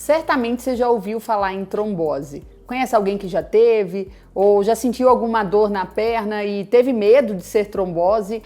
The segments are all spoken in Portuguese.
Certamente você já ouviu falar em trombose. Conhece alguém que já teve ou já sentiu alguma dor na perna e teve medo de ser trombose?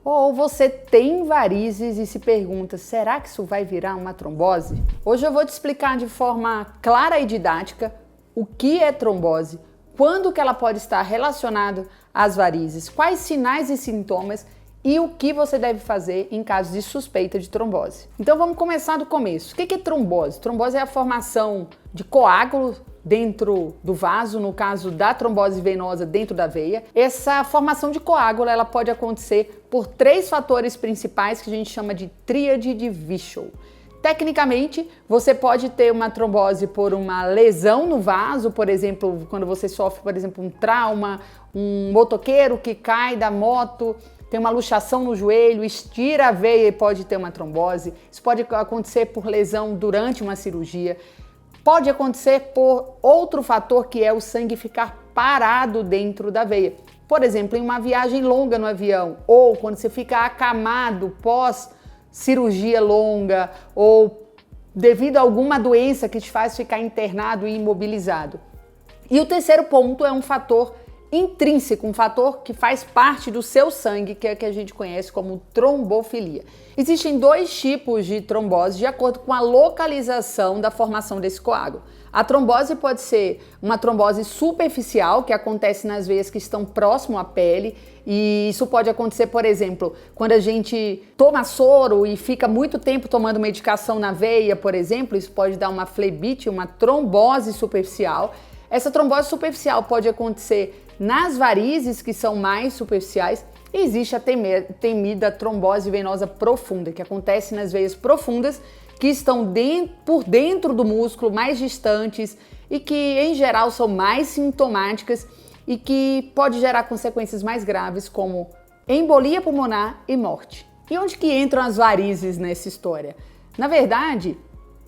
Ou você tem varizes e se pergunta, será que isso vai virar uma trombose? Hoje eu vou te explicar de forma clara e didática o que é trombose, quando que ela pode estar relacionada às varizes, quais sinais e sintomas e o que você deve fazer em caso de suspeita de trombose. Então vamos começar do começo. O que é trombose? Trombose é a formação de coágulos dentro do vaso, no caso da trombose venosa dentro da veia. Essa formação de coágulo ela pode acontecer por 3 fatores principais que a gente chama de tríade de Virchow. Tecnicamente, você pode ter uma trombose por uma lesão no vaso, por exemplo, quando você sofre, por exemplo, um trauma, um motoqueiro que cai da moto, tem uma luxação no joelho, estira a veia e pode ter uma trombose. Isso pode acontecer por lesão durante uma cirurgia. Pode acontecer por outro fator que é o sangue ficar parado dentro da veia. Por exemplo, em uma viagem longa no avião ou quando você fica acamado pós cirurgia longa ou devido a alguma doença que te faz ficar internado e imobilizado. E o terceiro ponto é um fator intrínseco, um fator que faz parte do seu sangue, que é o que a gente conhece como trombofilia. Existem 2 tipos de trombose de acordo com a localização da formação desse coágulo. A trombose pode ser uma trombose superficial, que acontece nas veias que estão próximo à pele, e isso pode acontecer, por exemplo, quando a gente toma soro e fica muito tempo tomando medicação na veia, por exemplo, isso pode dar uma flebite, uma trombose superficial. Essa trombose superficial pode acontecer nas varizes, que são mais superficiais, e existe a temida trombose venosa profunda, que acontece nas veias profundas, que estão por dentro do músculo, mais distantes e que, em geral, são mais sintomáticas e que pode gerar consequências mais graves, como embolia pulmonar e morte. E onde que entram as varizes nessa história? Na verdade,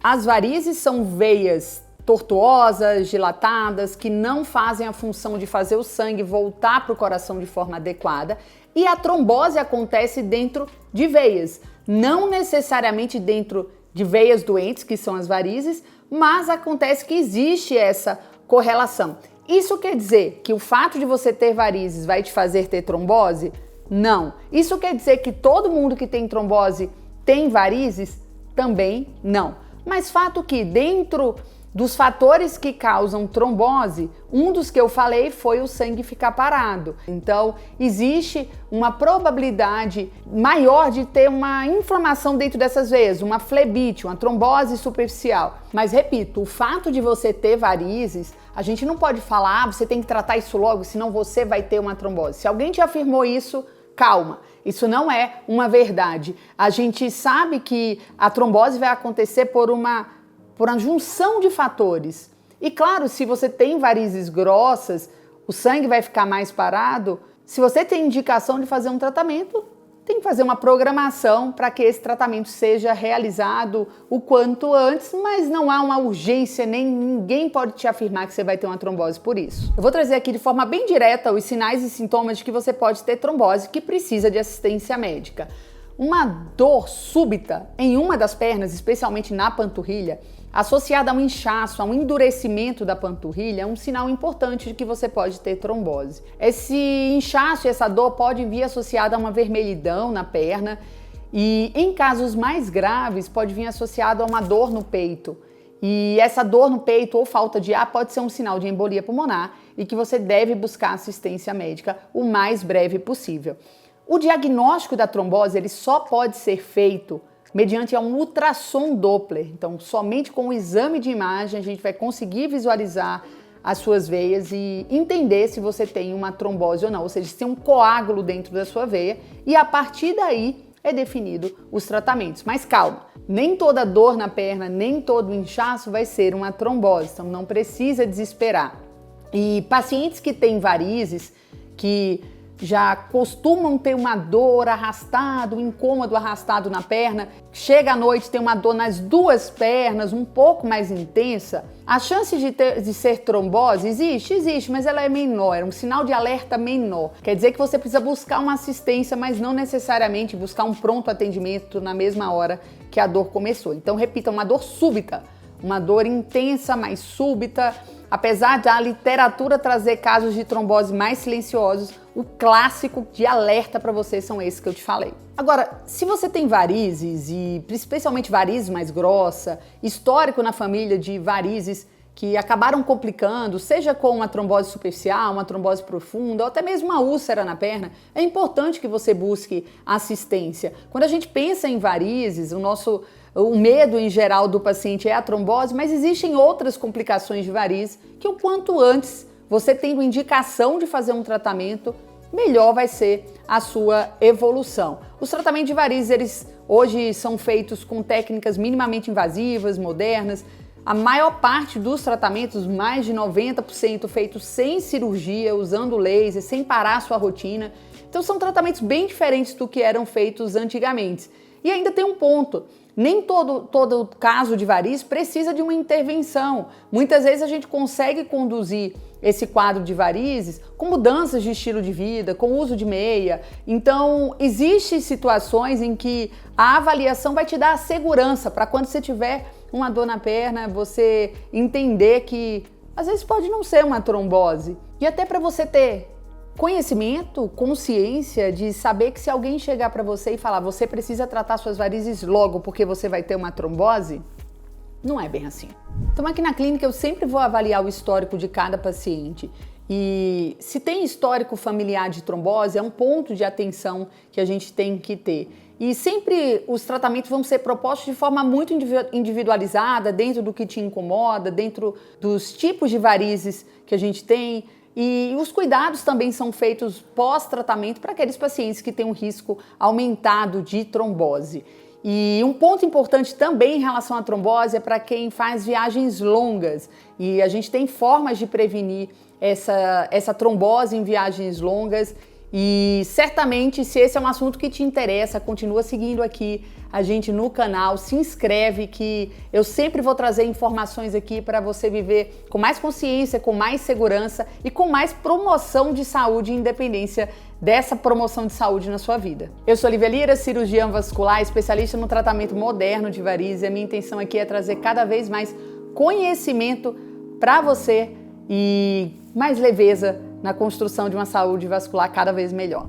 as varizes são veias tortuosas, dilatadas, que não fazem a função de fazer o sangue voltar para o coração de forma adequada, e a trombose acontece dentro de veias, não necessariamente dentro de veias doentes, que são as varizes, mas acontece que existe essa correlação. Isso quer dizer que o fato de você ter varizes vai te fazer ter trombose? Não. Isso quer dizer que todo mundo que tem trombose tem varizes? Também não. Mas fato que dentro dos fatores que causam trombose, um dos que eu falei foi o sangue ficar parado. Então, existe uma probabilidade maior de ter uma inflamação dentro dessas veias, uma flebite, uma trombose superficial. Mas, repito, o fato de você ter varizes, a gente não pode falar, você tem que tratar isso logo, senão você vai ter uma trombose. Se alguém te afirmou isso, calma, isso não é uma verdade. A gente sabe que a trombose vai acontecer por uma junção de fatores. E claro, se você tem varizes grossas, o sangue vai ficar mais parado. Se você tem indicação de fazer um tratamento, tem que fazer uma programação para que esse tratamento seja realizado o quanto antes, mas não há uma urgência, nem ninguém pode te afirmar que você vai ter uma trombose por isso. Eu vou trazer aqui de forma bem direta os sinais e sintomas de que você pode ter trombose que precisa de assistência médica. Uma dor súbita em uma das pernas, especialmente na panturrilha, associada a um inchaço, a um endurecimento da panturrilha, é um sinal importante de que você pode ter trombose. Esse inchaço e essa dor pode vir associada a uma vermelhidão na perna e, em casos mais graves, pode vir associado a uma dor no peito. E essa dor no peito ou falta de ar pode ser um sinal de embolia pulmonar e que você deve buscar assistência médica o mais breve possível. O diagnóstico da trombose ele só pode ser feito mediante um ultrassom Doppler. Então, somente com o exame de imagem a gente vai conseguir visualizar as suas veias e entender se você tem uma trombose ou não, ou seja, se tem um coágulo dentro da sua veia, e a partir daí é definido os tratamentos. Mas calma, nem toda dor na perna, nem todo inchaço vai ser uma trombose, então não precisa desesperar. E pacientes que têm varizes, que já costumam ter uma dor arrastada, um incômodo arrastado na perna, chega à noite tem uma dor nas 2 pernas, um pouco mais intensa, a chance de ser trombose existe, mas ela é menor, é um sinal de alerta menor. Quer dizer que você precisa buscar uma assistência, mas não necessariamente buscar um pronto atendimento na mesma hora que a dor começou. Então, repita, uma dor súbita, uma dor intensa, mais súbita. Apesar da literatura trazer casos de trombose mais silenciosos, o clássico de alerta para você são esses que eu te falei. Agora, se você tem varizes, e especialmente varizes mais grossa, histórico na família de varizes que acabaram complicando, seja com uma trombose superficial, uma trombose profunda ou até mesmo uma úlcera na perna, é importante que você busque assistência. Quando a gente pensa em varizes, o medo em geral do paciente é a trombose, mas existem outras complicações de varizes que o quanto antes você tendo indicação de fazer um tratamento, melhor vai ser a sua evolução. Os tratamentos de varizes, eles hoje são feitos com técnicas minimamente invasivas, modernas. A maior parte dos tratamentos, mais de 90%, feitos sem cirurgia, usando laser, sem parar a sua rotina. Então são tratamentos bem diferentes do que eram feitos antigamente. E ainda tem um ponto, nem todo caso de varizes precisa de uma intervenção. Muitas vezes a gente consegue conduzir esse quadro de varizes com mudanças de estilo de vida, com uso de meia. Então, existem situações em que a avaliação vai te dar a segurança para quando você tiver uma dor na perna, você entender que às vezes pode não ser uma trombose. E até para você ter conhecimento, consciência de saber que se alguém chegar para você e falar você precisa tratar suas varizes logo porque você vai ter uma trombose, não é bem assim. Então aqui na clínica eu sempre vou avaliar o histórico de cada paciente e se tem histórico familiar de trombose é um ponto de atenção que a gente tem que ter. E sempre os tratamentos vão ser propostos de forma muito individualizada, dentro do que te incomoda, dentro dos tipos de varizes que a gente tem. E os cuidados também são feitos pós-tratamento para aqueles pacientes que têm um risco aumentado de trombose. E um ponto importante também em relação à trombose é para quem faz viagens longas. E a gente tem formas de prevenir essa trombose em viagens longas. E certamente, se esse é um assunto que te interessa, continua seguindo aqui a gente no canal, se inscreve que eu sempre vou trazer informações aqui para você viver com mais consciência, com mais segurança e com mais promoção de saúde e independência dessa promoção de saúde na sua vida. Eu sou Lívia Lira, cirurgiã vascular, especialista no tratamento moderno de varizes e a minha intenção aqui é trazer cada vez mais conhecimento para você e mais leveza na construção de uma saúde vascular cada vez melhor.